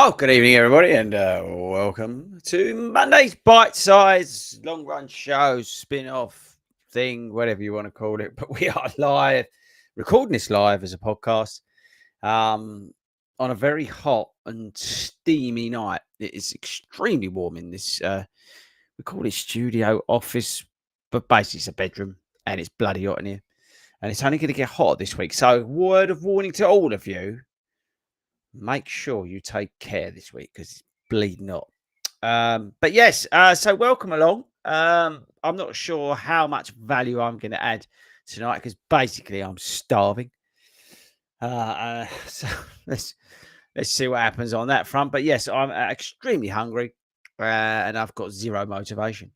Oh, good evening, everybody, and welcome to Monday's bite-size long-run show, spin-off thing, whatever you want to call it. But we are live, recording this live as a podcast on a very hot and steamy night. It is extremely warm in this, we call it studio office, but basically it's a bedroom, and it's bloody hot in here. And it's only going to get hotter this week. So, word of warning to all of you. Make sure you take care this week because it's bleeding hot. But yes, so welcome along. I'm not sure how much value I'm going to add tonight because basically I'm starving. So let's see what happens on that front. But yes, I'm extremely hungry and I've got zero motivation.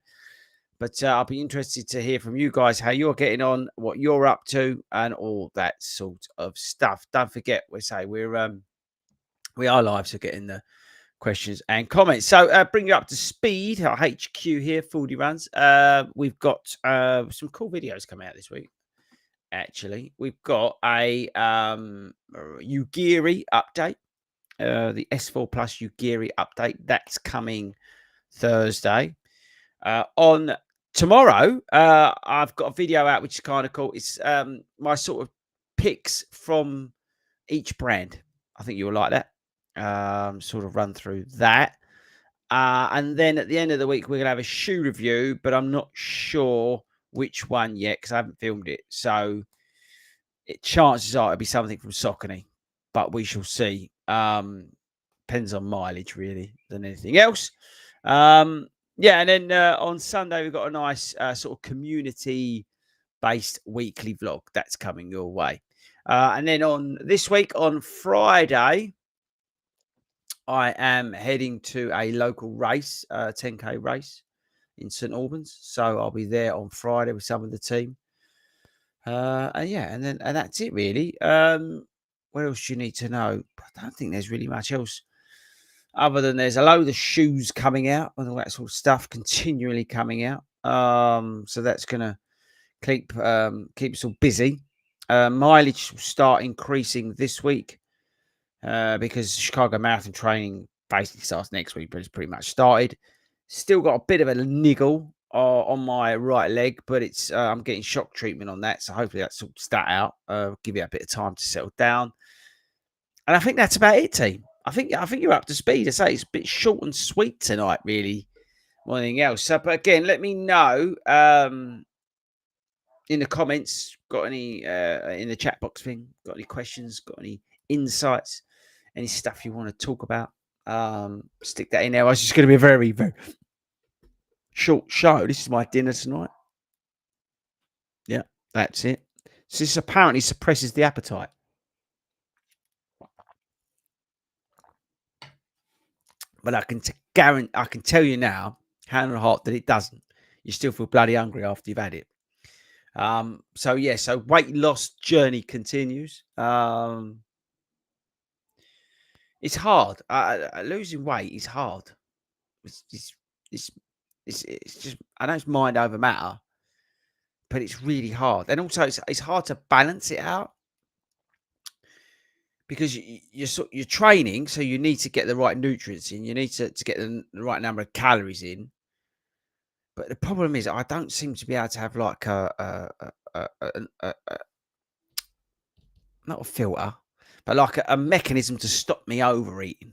But I'll be interested to hear from you guys how you're getting on, what you're up to, and all that sort of stuff. Don't forget, we are live, so get in the questions and comments. So bring you up to speed. Our HQ here, FORDY Runs. We've got some cool videos coming out this week. Actually, we've got a Ugiri update, the S4 Plus Ugiri update. That's coming Thursday. On tomorrow, I've got a video out which is kind of cool. It's my sort of picks from each brand. I think you'll like that. Sort of run through that. And then at the end of the week, we're going to have a shoe review, but I'm not sure which one yet because I haven't filmed it. So chances are it'll be something from Saucony, but we shall see. Depends on mileage, really, than anything else. Yeah, and then on Sunday, we've got a nice sort of community-based weekly vlog. That's coming your way. And then on this week, on Friday, I am heading to a local race, 10K race in St Albans. So I'll be there on Friday with some of the team. And yeah, and that's it really. What else do you need to know? I don't think there's really much else other than there's a load of shoes coming out and all that sort of stuff continually coming out. So that's gonna keep us all busy. Mileage will start increasing this week. Because Chicago Marathon training basically starts next week, but it's pretty much started. Still got a bit of a niggle on my right leg, but it's I'm getting shock treatment on that, so hopefully that sorts that out. Give it a bit of time to settle down, and I think that's about it, team. I think you're up to speed. I say it's a bit short and sweet tonight, really, more than anything else. So, but again, let me know in the comments. Got any in the chat box thing? Got any questions? Got any insights? Any stuff you want to talk about? Stick that in there. It's just going to be a very, very short show. This is my dinner tonight. Yeah, that's it. So this apparently suppresses the appetite. But I can tell you now, hand on heart, that it doesn't. You still feel bloody hungry after you've had it. So yeah, so weight loss journey continues. It's hard. Losing weight is hard. It's just, I know it's mind over matter, but it's really hard. And also it's hard to balance it out because you're training, so you need to get the right nutrients in. You need to get the right number of calories in. But the problem is I don't seem to be able to have like not a filter, but like a mechanism to stop me overeating.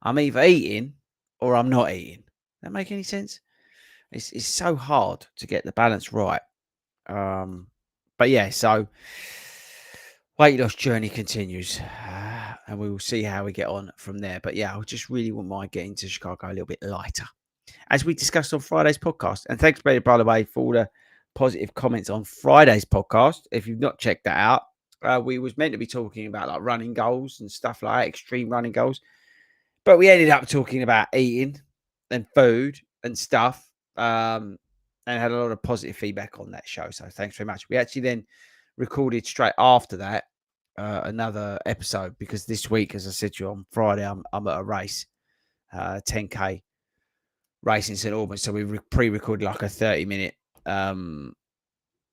I'm either eating or I'm not eating. Does that make any sense? It's so hard to get the balance right. But yeah, so weight loss journey continues, and we will see how we get on from there. But yeah, I just really wouldn't mind getting to Chicago a little bit lighter, as we discussed on Friday's podcast. And thanks, by the way, for all the positive comments on Friday's podcast. If you've not checked that out, we was meant to be talking about like running goals and stuff like that, extreme running goals, but we ended up talking about eating and food and stuff, and had a lot of positive feedback on that show. So thanks very much. We actually then recorded straight after that another episode because this week, as I said to you on Friday, I'm at a race, 10K race in St Albans. So we pre-recorded like a 30-minute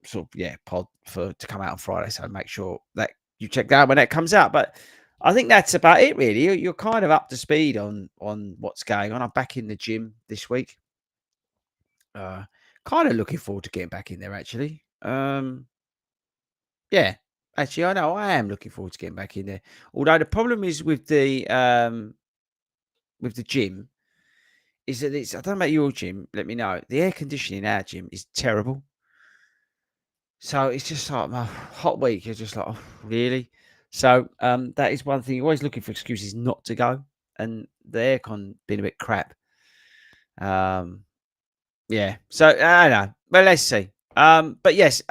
sort of pod to come out on Friday. So make sure that you check that out when that comes out. But I think that's about it, really. You're kind of up to speed on what's going on. I'm back in the gym this week. Uh, Kind of looking forward to getting back in there, actually. Yeah, actually, I know I am looking forward to getting back in there. Although the problem is with the gym is that it's, I don't know about your gym. Let me know. The air conditioning in our gym is terrible. So it's just like my hot week. You're just like, oh, really? So that is one thing. You're always looking for excuses not to go, and the aircon being a bit crap. Um, yeah. So I don't know. Well, let's see. But yes.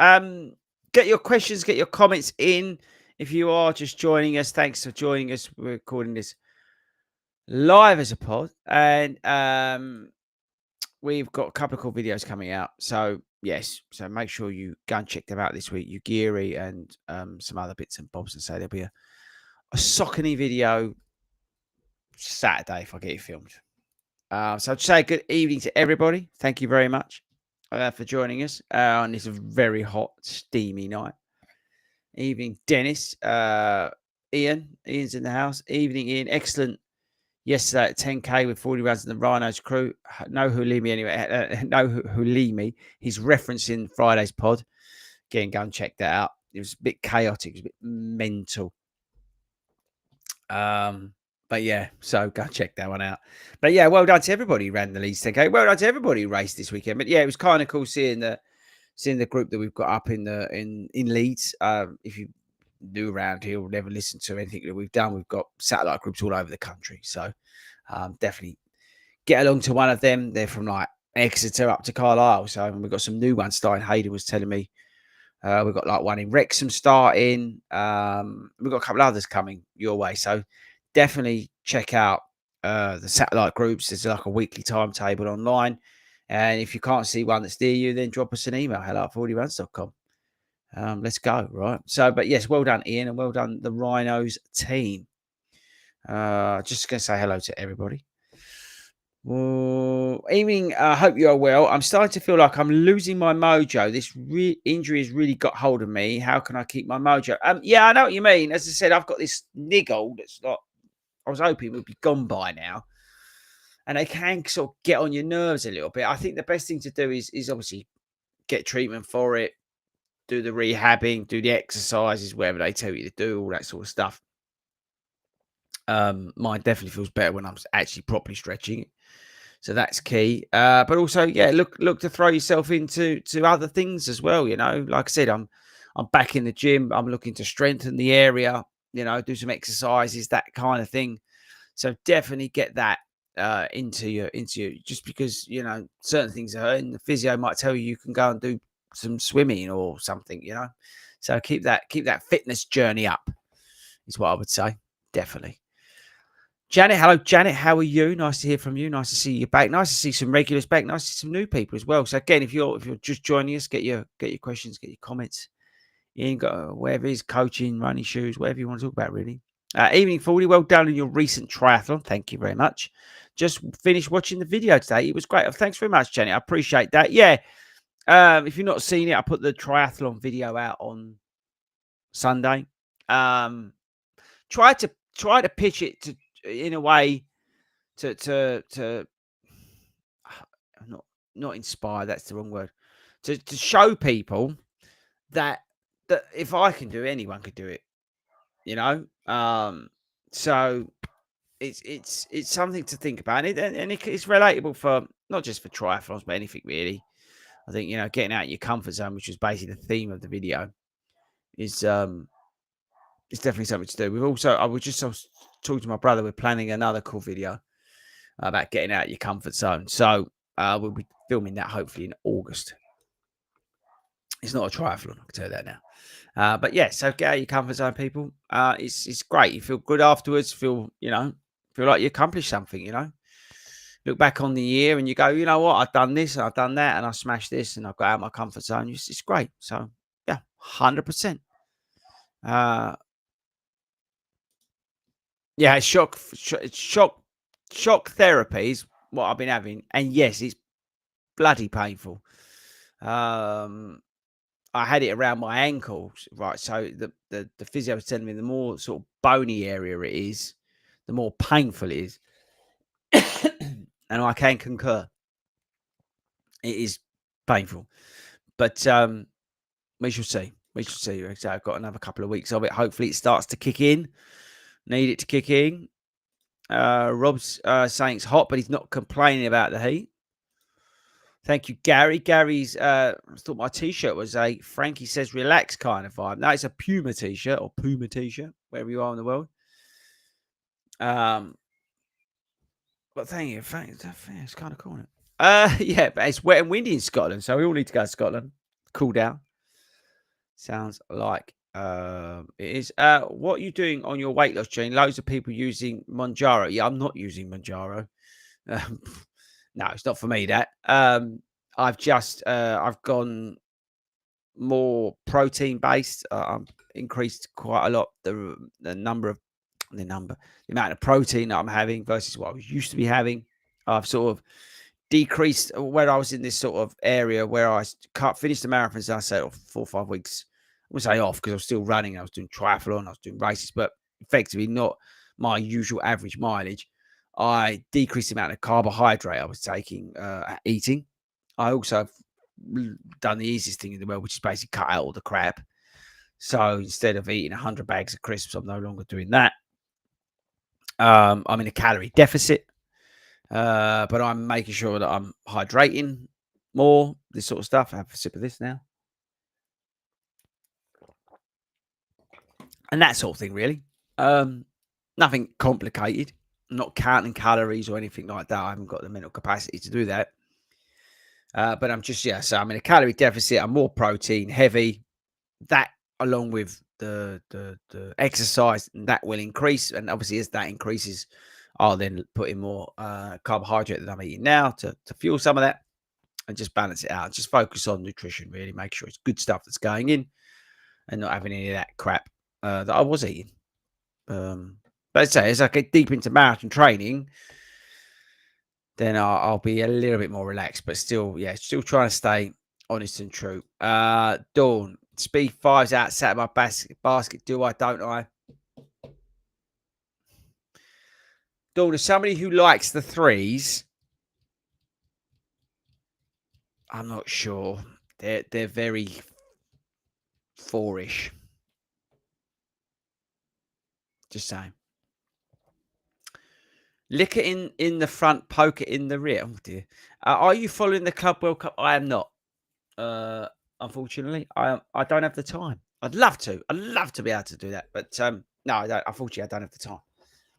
Get your questions, get your comments in. If you are just joining us, thanks for joining us. We're recording this live as a pod, and we've got a couple of cool videos coming out. So yes, so make sure you go and check them out this week. Ugiri and some other bits and bobs, and say there'll be a Saucony video Saturday if I get it filmed. So I'd say good evening to everybody. Thank you very much for joining us on this very hot, steamy night. Evening, Dennis. Ian's in the house. Evening, Ian. Excellent. Yesterday at 10K with 40 runs in the Rhinos crew. No Hulimi anyway. No Hulimi. He's referencing Friday's pod. Again, go and check that out. It was a bit chaotic. It was a bit mental. But yeah, so go check that one out. But yeah, well done to everybody who ran the Leeds 10K. Well done to everybody who raced this weekend. But yeah, it was kind of cool seeing the group that we've got up in Leeds. If you new around here or never listen to anything that we've done, we've got satellite groups all over the country. So definitely get along to one of them. They're from like Exeter up to Carlisle. So we've got some new ones starting. Hayden was telling me we've got like one in Wrexham starting. We've got a couple others coming your way. So definitely check out the satellite groups. There's like a weekly timetable online. And if you can't see one that's near you, then drop us an email, hello@fordyruns.com. Let's go, right? So, but yes, well done, Ian, and well done, the Rhinos team. Just going to say hello to everybody. Well, evening, I hope you're well. I'm starting to feel like I'm losing my mojo. This injury has really got hold of me. How can I keep my mojo? Yeah, I know what you mean. As I said, I've got this niggle that's not, I was hoping it would be gone by now. And they can sort of get on your nerves a little bit. I think the best thing to do is obviously get treatment for it, do the rehabbing, do the exercises, whatever they tell you to do, all that sort of stuff. Mine definitely feels better when I'm actually properly stretching. So that's key. But also, yeah, look to throw yourself into other things as well. You know, like I said, I'm back in the gym. I'm looking to strengthen the area. You know, do some exercises, that kind of thing. So definitely get that into your just because you know certain things are hurting. The physio might tell you can go and do some swimming or something. You know, so keep that fitness journey up. Is what I would say. Definitely. Janet, hello, Janet. How are you? Nice to hear from you. Nice to see you back. Nice to see some regulars back. Nice to see some new people as well. So again, if you're just joining us, get your questions, get your comments. You ain't got whatever is coaching, running shoes, whatever you want to talk about, really. Evening 40. Well done on your recent triathlon. Thank you very much. Just finished watching the video today. It was great. Thanks very much, Janet. I appreciate that. Yeah. If you've not seen it, I put the triathlon video out on Sunday. Try to pitch it to in a way to not inspire, that's the wrong word, to show people that if I can do it, anyone could do it, you know. So it's something to think about, and it's relatable for not just for triathlons but anything really. I think, you know, getting out of your comfort zone, which was basically the theme of the video, is it's definitely something to do. I was talking to my brother. We're planning another cool video about getting out of your comfort zone. So we'll be filming that hopefully in August. It's not a triathlon, I can tell you that now. But yeah, so get out of your comfort zone, people. It's great. You feel good afterwards. Feel like you accomplished something. You know, look back on the year and you go, you know what, I've done this and I've done that and I smashed this and I've got out of my comfort zone. It's great. So yeah, 100%. Yeah, shock therapy is what I've been having, and yes, it's bloody painful. I had it around my ankles, right? So the physio was telling me the more sort of bony area it is, the more painful it is. And I can concur. It is painful. But we shall see. We shall see. So I've got another couple of weeks of it. Hopefully it starts to kick in. Need it to kick in. Rob's saying it's hot, but he's not complaining about the heat. Thank you, Gary. Gary's I thought my t-shirt was a Frankie Says Relax kind of vibe. No, it's a Puma t-shirt or Puma t-shirt, wherever you are in the world. But thank you. It's kind of cool. Yeah, but it's wet and windy in Scotland, so we all need to go to Scotland. Cool down. Sounds like it is. What are you doing on your weight loss journey? Loads of people using Monjaro. Yeah, I'm not using Monjaro. No, it's not for me. That I've just I've gone more protein based. I've increased quite a lot the amount of protein that I'm having versus what I was used to be having. I've sort of decreased where I was in this sort of area where I finished the marathons. I said 4 or 5 weeks. I would say off because I was still running. I was doing triathlon. I was doing races, but effectively not my usual average mileage. I decreased the amount of carbohydrate I was taking, eating. I also have done the easiest thing in the world, which is basically cut out all the crap. So instead of eating 100 bags of crisps, I'm no longer doing that. I'm in a calorie deficit, but I'm making sure that I'm hydrating more, this sort of stuff. I have a sip of this now. And that sort of thing, really. Nothing complicated. I'm not counting calories or anything like that. I haven't got the mental capacity to do that. But I'm just, so I'm in a calorie deficit. I'm more protein heavy. That, along with the exercise, that will increase. And obviously, as that increases, I'll then put in more carbohydrate that I'm eating now to fuel some of that and just balance it out. Just focus on nutrition, really. Make sure it's good stuff that's going in and not having any of that crap that I was eating. But as I get deep into marathon training, then I'll be a little bit more relaxed, but still trying to stay honest and true. Dawn, speed 5's outside my basket. Do I, don't I? Dawn, as somebody who likes the 3s, I'm not sure. They're very 4-ish. Just saying. Lick it in the front, poke it in the rear. Oh dear. Are you following the Club World Cup? I am not. Unfortunately, I don't have the time. I'd love to. I'd love to be able to do that, but no, I don't. Unfortunately, I don't have the time.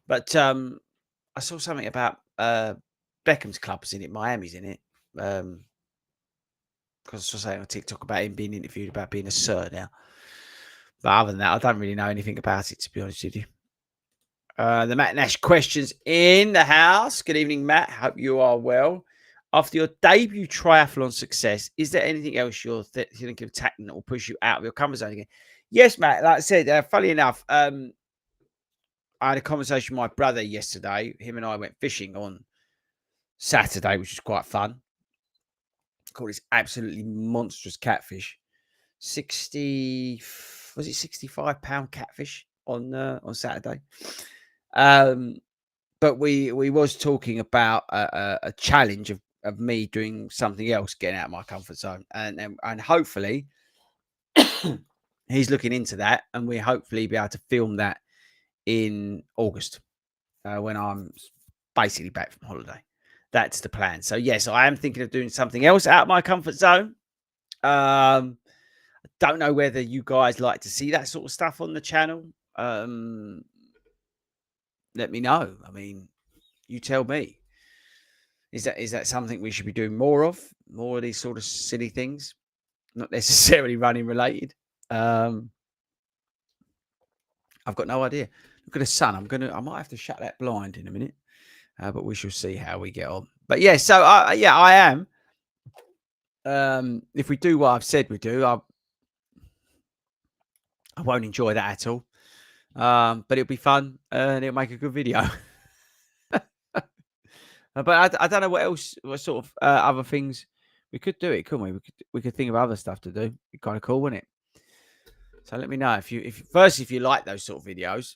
But I saw something about Beckham's club's in it. Miami's in it. Because I saw something on TikTok about him being interviewed about being a sir now. But other than that, I don't really know anything about it, to be honest with you. The Matt Nash questions in the house. Good evening, Matt. Hope you are well. After your debut triathlon success, is there anything else you're thinking of tackling that will push you out of your comfort zone again? Yes, Matt. Like I said, funny enough, I had a conversation with my brother yesterday. Him and I went fishing on Saturday, which was quite fun. Caught this absolutely monstrous catfish. 65-pound catfish on Saturday. But we was talking about a challenge of me doing something else, getting out of my comfort zone, and hopefully he's looking into that, and we hopefully be able to film that in August when I'm basically back from holiday. That's the plan. So yes, I am thinking of doing something else out of my comfort zone. I don't know whether you guys like to see that sort of stuff on the channel. Let me know. I mean, you tell me. Is that something we should be doing more of? More of these sort of silly things, not necessarily running related. I've got no idea. Look at the sun. I might have to shut that blind in a minute, but we shall see how we get on. But yeah, so I am. If we do what I've said we do, I won't enjoy that at all. But it'll be fun and it'll make a good video. But I don't know what sort of other things We could do it, couldn't we? We could think of other stuff to do. It'd be kind of cool, wouldn't it? So let me know if you like those sort of videos.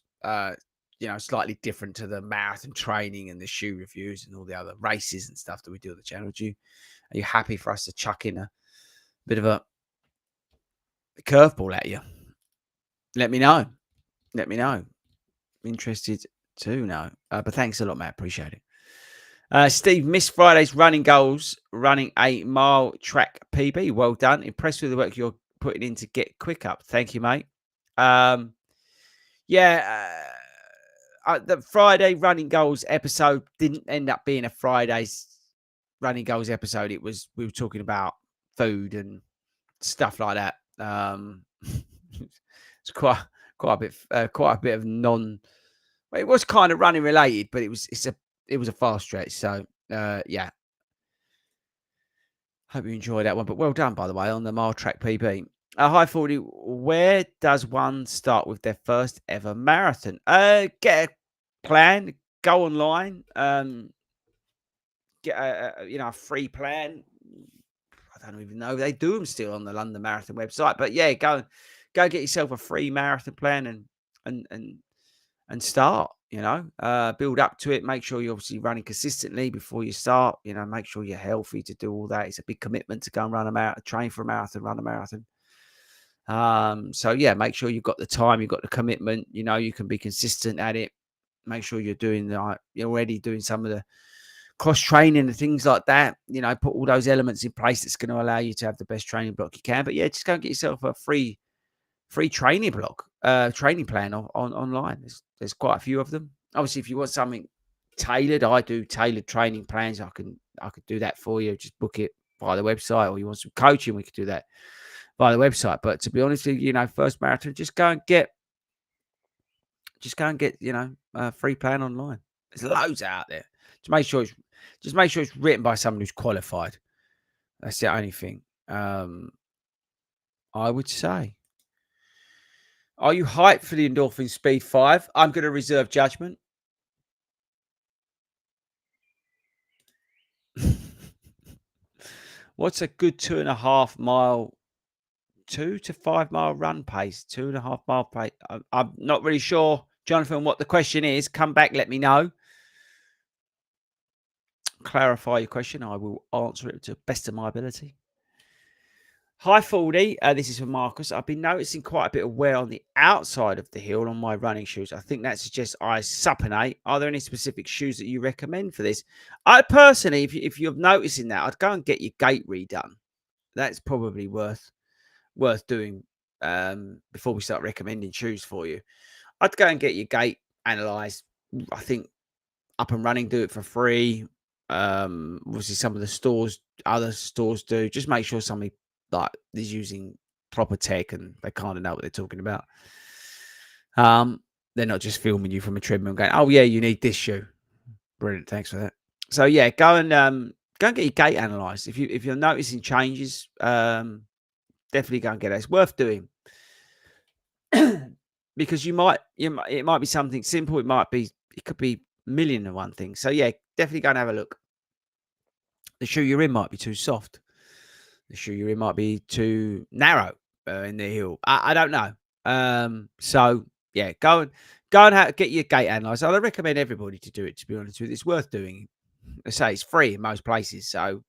Slightly different to the marathon training and the shoe reviews and all the other races and stuff that we do on the channel. Are you happy for us to chuck in a bit of a curveball at you? Let me know. Let me know. Interested to know. But thanks a lot, Matt. Appreciate it. Steve, missed Friday's running goals, running a mile track PB. Well done. Impressed with the work you're putting in to get quick up. Thank you, mate. The Friday running goals episode didn't end up being a Friday's running goals episode. We were talking about food and stuff like that. It's quite a bit of non. It was kind of running related, but it was a fast stretch. So yeah. Hope you enjoyed that one. But well done, by the way, on the mile track PB. Hi, 40. Where does one start with their first ever marathon? Get a plan. Go online. Get a free plan. I don't even know they do them still on the London Marathon website. But yeah, go get yourself a free marathon plan and start. Build up to it. Make sure you're obviously running consistently before you start. Make sure you're healthy to do all that. It's a big commitment to go and run a marathon, train for a marathon, run a marathon. So yeah, make sure you've got the time, you've got the commitment. You can be consistent at it. Make sure you're you're already doing some of the cross training and things like that. Put all those elements in place that's going to allow you to have the best training block you can. But yeah, just go and get yourself a free training block, training plan online. There's quite a few of them. Obviously, if you want something tailored, I do tailored training plans. I could do that for you. Just book it via the website, or you want some coaching, we could do that via the website. But to be honest with you, first marathon, just go and get a free plan online. There's loads out there. Just make sure it's written by someone who's qualified. That's the only thing. I would say. Are you hyped for the Endorphin Speed 5? I'm going to reserve judgment. What's a good 2 to 5 mile run pace? 2.5 mile pace. I'm not really sure, Jonathan, what the question is. Come back, let me know. Clarify your question. I will answer it to the best of my ability. Hi, 40. This is from Marcus. I've been noticing quite a bit of wear on the outside of the heel on my running shoes. I think that suggests I supinate. Are there any specific shoes that you recommend for this? I personally, if you're noticing that, I'd go and get your gait redone. That's probably worth doing before we start recommending shoes for you. I'd go and get your gait analysed. I think Up and Running do it for free. Obviously, some of the other stores do. Just make sure somebody is using proper tech and they kind of know what they're talking about. They're not just filming you from a treadmill going, oh yeah, you need this shoe. Brilliant, thanks for that. So yeah, go and get your gait analysed. If you're noticing changes, definitely go and get it. It's worth doing because it might be something simple. It could be a million and one things. So yeah, definitely go and have a look. The shoe you're in might be too soft. The shoe you're in might be too narrow in the heel. I don't know. So yeah, go and get your gait analysed. I recommend everybody to do it. To be honest with you, it's worth doing. I say it's free in most places. So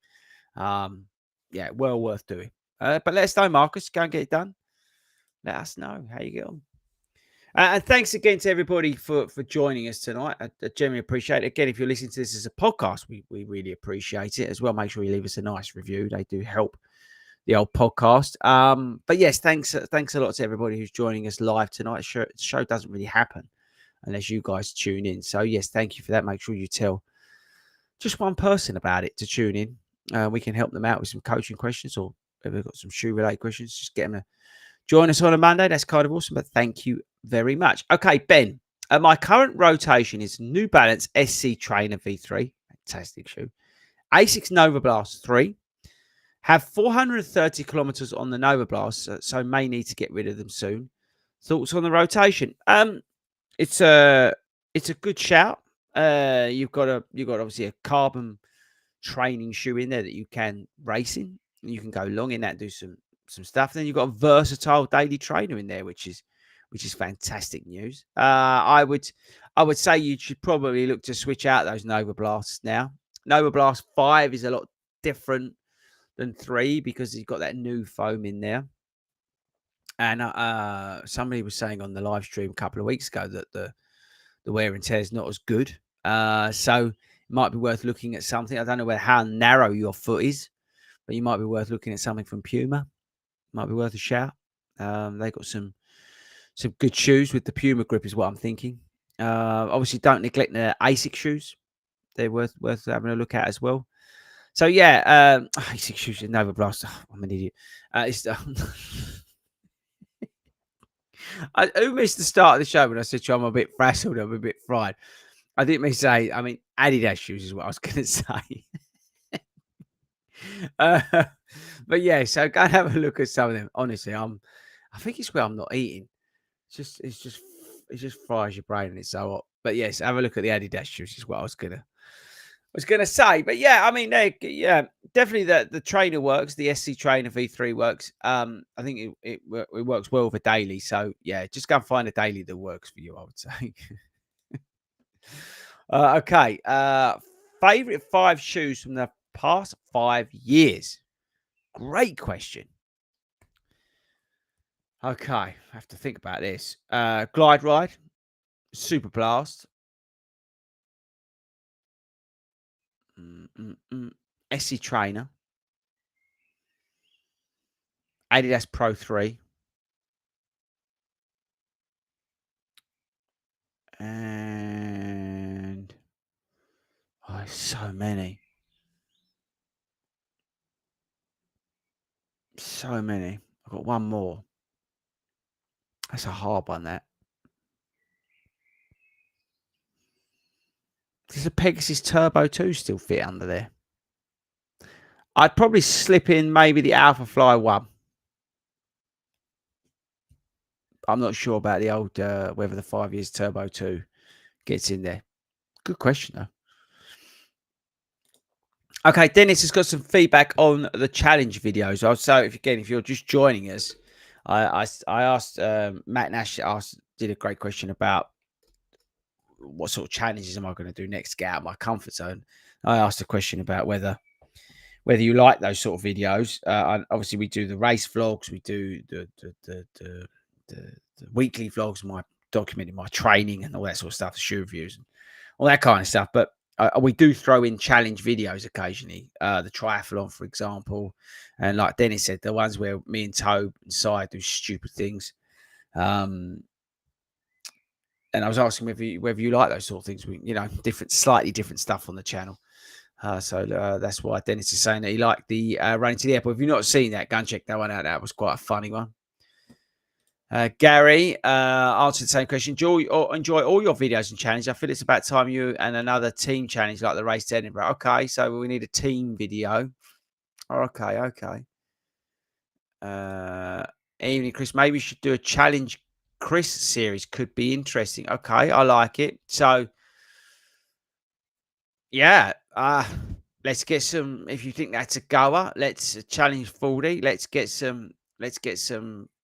yeah, well worth doing. But let us know, Marcus. Go and get it done. Let us know how you get on. And thanks again to everybody for joining us tonight. I genuinely appreciate it. Again, if you're listening to this as a podcast, we really appreciate it as well. Make sure you leave us a nice review. They do help the old podcast. But yes, thanks a lot to everybody who's joining us live tonight. The show doesn't really happen unless you guys tune in. So yes, thank you for that. Make sure you tell just one person about it to tune in. We can help them out with some coaching questions, or if they've got some shoe related questions, just get them to join us on a Monday. That's kind of awesome. But thank you very much. Okay, Ben. My current rotation is New Balance SC Trainer V3. Fantastic shoe. Asics Nova Blast 3. Have 430 kilometers on the Nova Blast, so may need to get rid of them soon. Thoughts on the rotation? It's a good shout. You've got obviously a carbon training shoe in there that you can race in. You can go long in that and do some stuff. Then you've got a versatile daily trainer in there, which is fantastic news. I would say you should probably look to switch out those Nova Blasts now. Nova Blast 5 is a lot different than 3 because you've got that new foam in there. And somebody was saying on the live stream a couple of weeks ago that the wear and tear is not as good. So it might be worth looking at something. I don't know how narrow your foot is, but you might be worth looking at something from Puma. Might be worth a shout. They got some good shoes with the Puma grip is what I'm thinking. Obviously, don't neglect the ASIC shoes. They're worth having a look at as well. So yeah, ASIC shoes with Nova Blast. Oh, I'm an idiot. Who missed the start of the show when I said to you I'm a bit frazzled, I'm a bit fried? I didn't mean to say, I mean, Adidas shoes is what I was going to say. But yeah, so go and have a look at some of them. Honestly, I think it's where I'm not eating. It just fries your brain and it's so hot. But yes, have a look at the Adidas shoes is what I was gonna say. But yeah, I mean, yeah, definitely the trainer works. The SC Trainer V3 works. I think it works well for daily. So yeah, just go and find a daily that works for you, I would say. Okay. Favorite 5 shoes from the past 5 years. Great question. Okay, I have to think about this. Glide Ride, Super Blast, SC Trainer, Adidas Pro 3, and so many. So many. I've got one more. That's a hard one, that. Does the Pegasus Turbo 2 still fit under there? I'd probably slip in maybe the Alpha Fly 1. I'm not sure about the old, whether the 5 years Turbo 2 gets in there. Good question, though. Okay, Dennis has got some feedback on the challenge videos. So, if you're just joining us, I asked Matt Nash did a great question about what sort of challenges am I going to do next to get out of my comfort zone. I asked a question about whether you like those sort of videos. Obviously, we do the race vlogs, we do the weekly vlogs, my documenting my training and all that sort of stuff, the shoe reviews, and all that kind of stuff. But we do throw in challenge videos occasionally, the triathlon, for example. And like Dennis said, the ones where me and Tobe and Si do stupid things. And I was asking whether you like those sort of things. Slightly different stuff on the channel. So that's why Dennis is saying that he liked the Running to the Airport. If you've not seen that, go and check that one out. That was quite a funny one. Gary answered the same question. Enjoy all your videos and challenges. I feel it's about time you and another team challenge like the race to Edinburgh. Okay, so we need a team video. Okay. Evening, Chris. Maybe we should do a challenge Chris series. Could be interesting. Okay, I like it. So yeah, let's get some. If you think that's a goer, let's challenge 40. Let's get some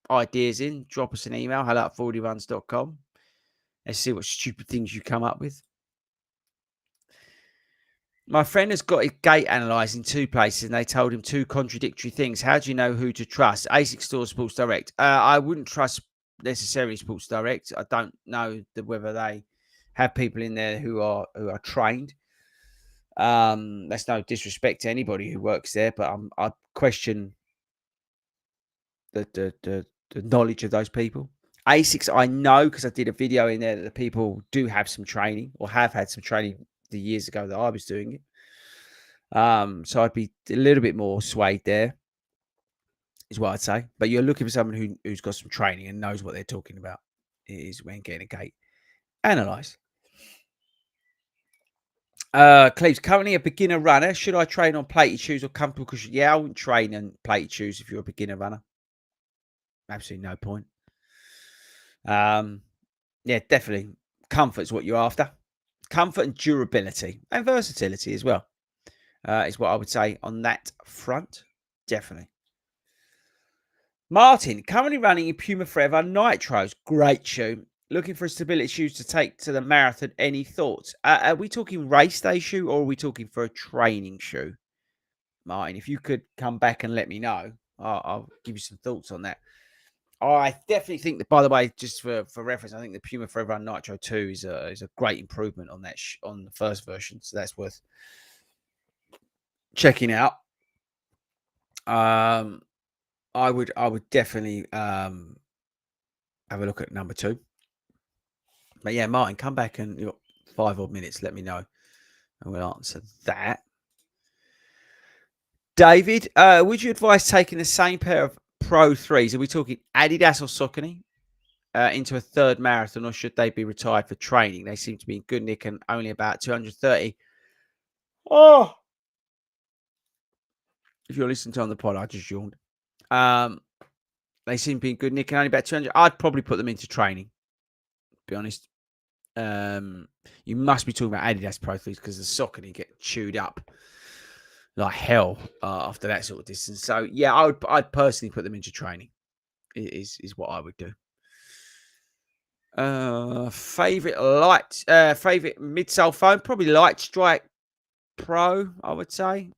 ideas in. Drop us an email, hello@fordyruns.com. Let's see what stupid things you come up with. My friend has got his gait analysed in 2 places and they told him 2 contradictory things. How do you know who to trust? ASIC Store, Sports Direct. I wouldn't trust necessarily Sports Direct. I don't know whether they have people in there who are trained. That's no disrespect to anybody who works there, but I question the knowledge of those people. ASICs, I know because I did a video in there that the people do have some training or have had some training the years ago that I was doing it. So I'd be a little bit more swayed there, is what I'd say. But you're looking for someone who's got some training and knows what they're talking about is when getting a gait analysed. Cleves, currently a beginner runner. Should I train on plated shoes or comfortable cushion? Yeah, I wouldn't train on plated shoes if you're a beginner runner. Absolutely no point. Yeah, definitely. Comfort is what you're after. Comfort and durability and versatility as well. is what I would say on that front. Definitely. Martin, currently running in Puma Forever Nitros. Great shoe. Looking for a stability shoes to take to the marathon. Any thoughts? Are we talking race day shoe or are we talking for a training shoe? Martin, if you could come back and let me know, I'll give you some thoughts on that. I definitely think that, by the way, just for reference, I think the Puma Forever Run Nitro 2 is a great improvement on that on the first version. So that's worth checking out. I would definitely have a look at number 2. But yeah, Martin, come back and you've got 5 odd minutes. Let me know, and we'll answer that. David, would you advise taking the same pair of Pro 3s? Are we talking Adidas or Saucony into a third marathon, or should they be retired for training? They seem to be in good nick and only about 230. Oh, if you're listening to on the pod, I just yawned. They seem to be in good nick and only about 200. I'd probably put them into training, to be honest. You must be talking about Adidas Pro 3s because the Saucony get chewed up like hell after that sort of distance. So yeah, I'd personally put them into training. Is what I would do. Favorite midsole phone, probably Light Strike Pro. I would say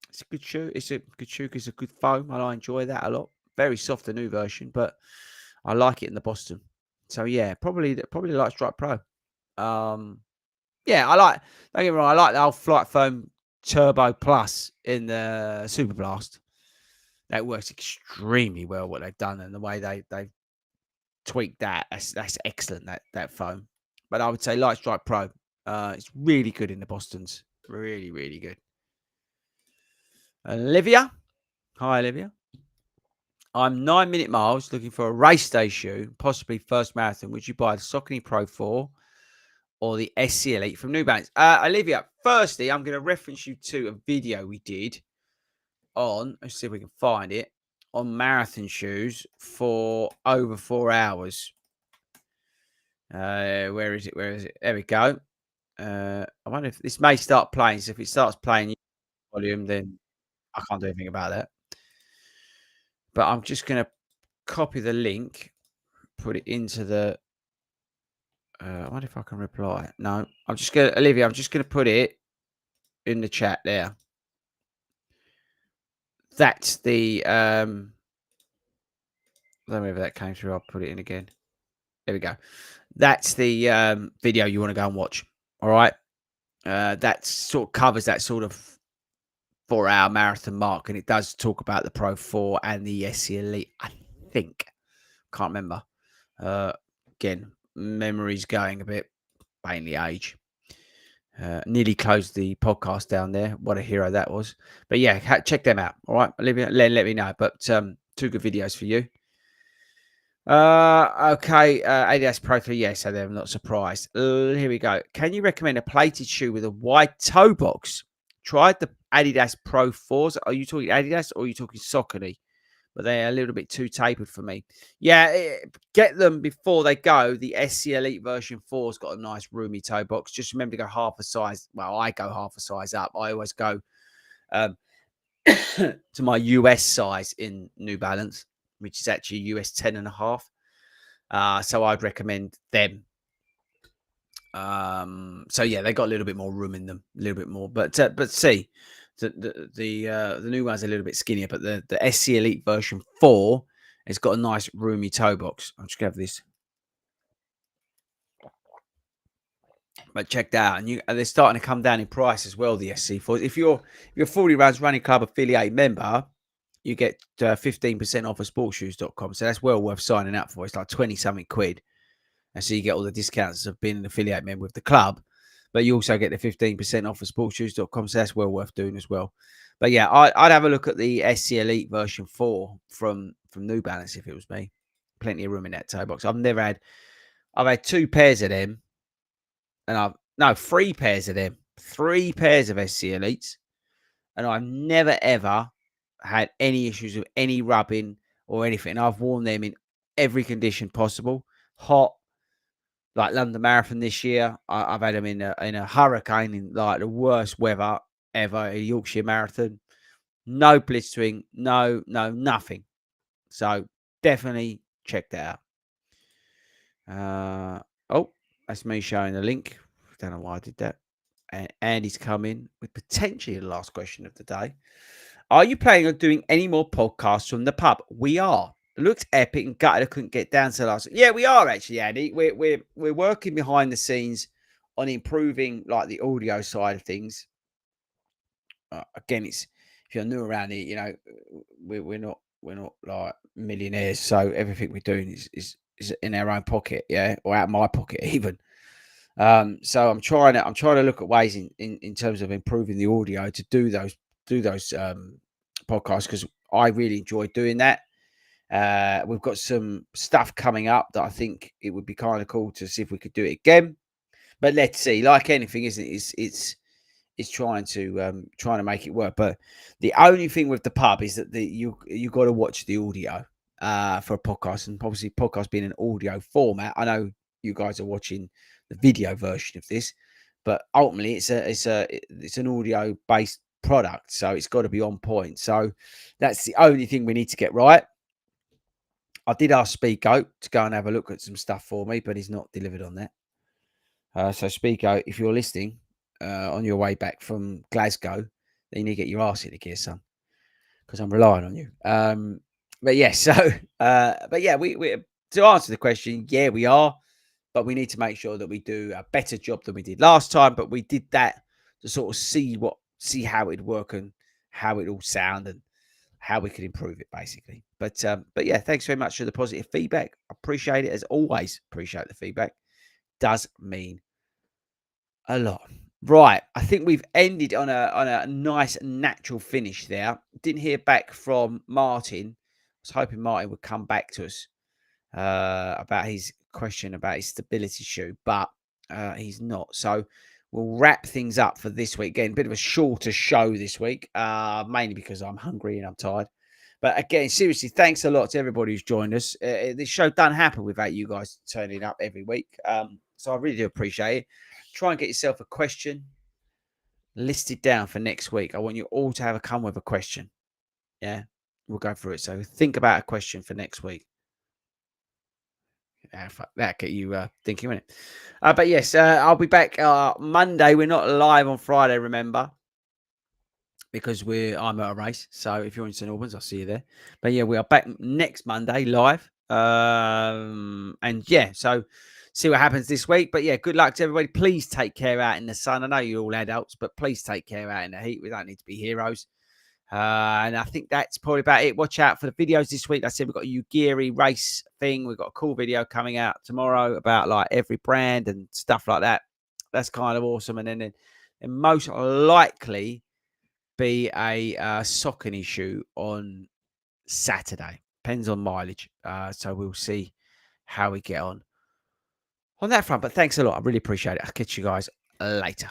it's a good shoe. It's a good shoe. It's a good foam, and I enjoy that a lot. Very soft, the new version, but I like it in the Boston. So yeah, probably Light Strike Pro. Yeah, I like. Don't get me wrong. I like the old Flight Foam Turbo Plus in the Super Blast. That works extremely well. What they've done and the way they've tweaked that. That's excellent. That foam. But I would say Light Strike Pro. It's really good in the Bostons. Really, really good. Olivia. Hi, Olivia. I'm 9 minute miles looking for a race day shoe, possibly first marathon. Would you buy the Saucony Pro 4 or the SC Elite from New Balance? Olivia, firstly, I'm going to reference you to a video we did on, let's see if we can find it, on marathon shoes for over 4 hours. Where is it? There we go. I wonder if this may start playing. So if it starts playing volume, then I can't do anything about that. But I'm just going to copy the link, put it into the. I wonder if I can reply. No, Olivia, I'm just going to put it in the chat there. That's the. I don't know if that came through. I'll put it in again. There we go. That's the video you want to go and watch. All right. That sort of covers that sort of 4-hour marathon mark, and it does talk about the Pro 4 and the SC Elite. I think. Can't remember. Again, memory's going a bit, mainly age. Nearly closed the podcast down there. What a hero that was. But yeah, check them out. All right, Olivia, let me know. But 2 good videos for you. Okay. Adidas Pro 3. Yeah, so I'm not surprised. Here we go. Can you recommend a plated shoe with a wide toe box? Tried the Adidas Pro 4s. Are you talking Adidas or are you talking Saucony? But they're a little bit too tapered for me. Yeah, get them before they go. The SC Elite version 4's got a nice roomy toe box. Just remember to go half a size. Well, I go half a size up. I always go to my US size in New Balance, which is actually US 10.5. So I'd recommend them. So yeah, they got a little bit more room in them, a little bit more. But see, the new one's a little bit skinnier, but the SC Elite version 4 has got a nice roomy toe box. I'll just grab this. But check that out, and they're starting to come down in price as well. The SC4s. If you're 40 Runs Running Club affiliate member, you get 15% off of sportshoes.com. So that's well worth signing up for. It's like 20 something quid. And so you get all the discounts of being an affiliate member with the club, but you also get the 15% off of sportshoes.com. So that's well worth doing as well. But yeah, I'd have a look at the SC Elite version 4 from New Balance if it was me. Plenty of room in that toe box. I've had 2 pairs of them, and 3 pairs of them. 3 pairs of SC Elites, and I've never ever had any issues with any rubbing or anything. I've worn them in every condition possible. Hot, like London Marathon this year. I've had them in a hurricane, in like the worst weather. ever, a Yorkshire Marathon. No blistering, nothing. So definitely check that out. Oh, that's me showing the link. Don't know why I did that. And Andy's coming with potentially the last question of the day. Are you planning on doing any more podcasts from the pub? We are. It looks epic and gutted I couldn't get down to the last. Yeah, we are actually, Andy. We're working behind the scenes on improving like the audio side of things. Again, it's if you're new around here, we're not like millionaires, so everything we're doing is in our own pocket, yeah, or out of my pocket even. So I'm trying to look at ways in terms of improving the audio to do those podcasts because I really enjoy doing that. We've got some stuff coming up that I think it would be kind of cool to see if we could do it again. But let's see. Like anything, isn't it? It's trying to make it work. But the only thing with the pub is that you got to watch the audio for a podcast, and obviously podcast being an audio format. I know you guys are watching the video version of this, but ultimately it's an audio based product, so it's got to be on point. So that's the only thing we need to get right. I did ask Speako to go and have a look at some stuff for me, but he's not delivered on that. So Speako, if you're listening on your way back from Glasgow, then you need to get your arse in the gear, son, because I'm relying on you. But yeah, but yeah, we to answer the question, yeah, we are, but we need to make sure that we do a better job than we did last time. But we did that to sort of see how it'd work and how it all sound and how we could improve it, basically. But yeah, thanks very much for the positive feedback. I appreciate it as always. Appreciate the feedback. Does mean a lot. Right. I think we've ended on a nice natural finish there. Didn't hear back from Martin. I was hoping Martin would come back to us about his question about his stability shoe, but he's not. So we'll wrap things up for this week. Again, a bit of a shorter show this week, mainly because I'm hungry and I'm tired. But again, seriously, thanks a lot to everybody who's joined us. This show doesn't happen without you guys turning up every week. So I really do appreciate it. Try and get yourself a question listed down for next week. I want you all to have a come with a question. Yeah, we'll go through it. So think about a question for next week. That get you thinking, won't it? But yes, I'll be back Monday. We're not live on Friday, remember, because I'm at a race. So if you're in St Albans, I'll see you there. But yeah, we are back next Monday live. And yeah, so see what happens this week. But yeah, good luck to everybody. Please take care out in the sun. I know you're all adults, but please take care out in the heat. We don't need to be heroes. And I think that's probably about it. Watch out for the videos this week. Like I said, we've got a Ugiri race thing. We've got a cool video coming out tomorrow about like every brand and stuff like that. That's kind of awesome. And then most likely be a Saucony shoe on Saturday. Depends on mileage. So we'll see how we get on that front. But thanks a lot. I really appreciate it. I'll catch you guys later.